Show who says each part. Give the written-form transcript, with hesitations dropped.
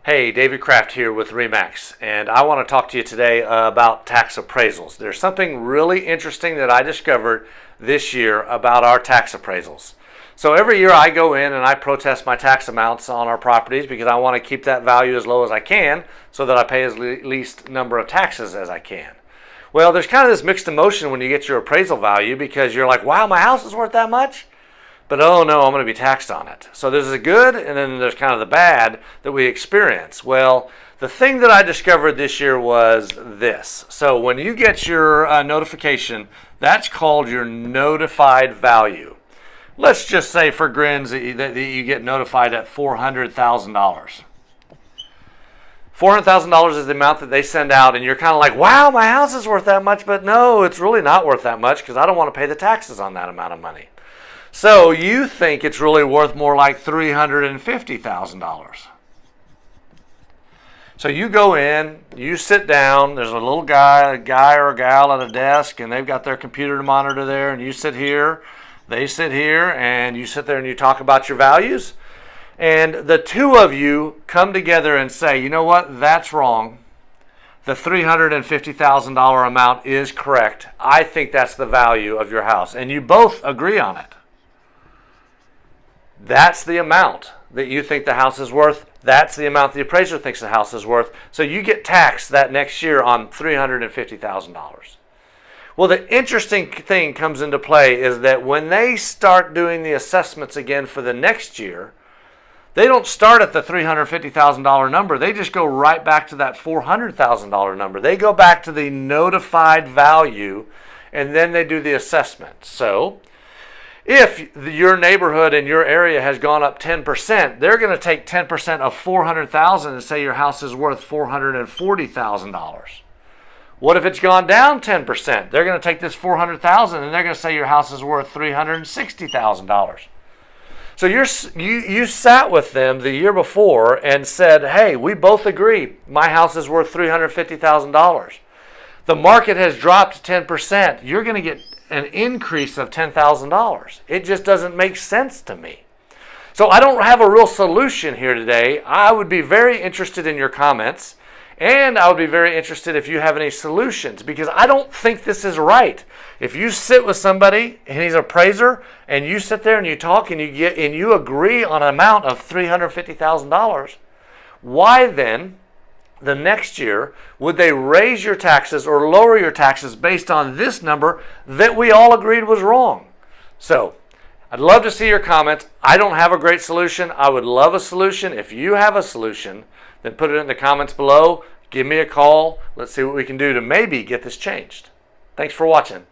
Speaker 1: Hey, David Kraft here with RE/MAX, and I want to talk to you today about tax appraisals. There's something really interesting that I discovered this year about our tax appraisals. So every year I go in and I protest my tax amounts on our properties because I want to keep that value as low as I can so that I pay as least number of taxes as I can. Well, there's kind of this mixed emotion when you get your appraisal value because you're like, wow, my house is worth that much? But oh no, I'm going to be taxed on it. So there's the good and then there's kind of the bad that we experience. Well, the thing that I discovered this year was this. So when you get your notification, that's called your notified value. Let's just say for grins that you get notified at $400,000. $400,000 is the amount that they send out, and you're kind of like, wow, my house is worth that much, but no, it's really not worth that much because I don't want to pay the taxes on that amount of money. So you think it's really worth more like $350,000. So you go in, you sit down, there's a little guy or a gal at a desk, and they've got their computer monitor there, and you sit here, they sit here, and you sit there and you talk about your values. And the two of you come together and say, you know what, that's wrong. The $350,000 amount is correct. I think that's the value of your house. And you both agree on it. That's the amount that you think the house is worth. That's the amount the appraiser thinks the house is worth. So you get taxed that next year on $350,000. Well, the interesting thing comes into play is that when they start doing the assessments again for the next year, they don't start at the $350,000 number. They just go right back to that $400,000 number. They go back to the notified value, and then they do the assessment. So if your neighborhood in your area has gone up 10%, they're going to take 10% of $400,000 and say your house is worth $440,000. What if it's gone down 10%? They're going to take this $400,000 and they're going to say your house is worth $360,000. So you sat with them the year before and said, hey, we both agree my house is worth $350,000. The market has dropped 10%. You're going to get an increase of $10,000. It just doesn't make sense to me. So I don't have a real solution here today. I would be very interested in your comments, and I would be very interested if you have any solutions, because I don't think this is right. If you sit with somebody and he's an appraiser and you sit there and you talk and you agree on an amount of $350,000, why then the next year would they raise your taxes or lower your taxes based on this number that we all agreed was wrong? So I'd love to see your comments. I don't have a great solution. I would love a solution. If you have a solution, then put it in the comments below. Give me a call. Let's see what we can do to maybe get this changed. Thanks for watching.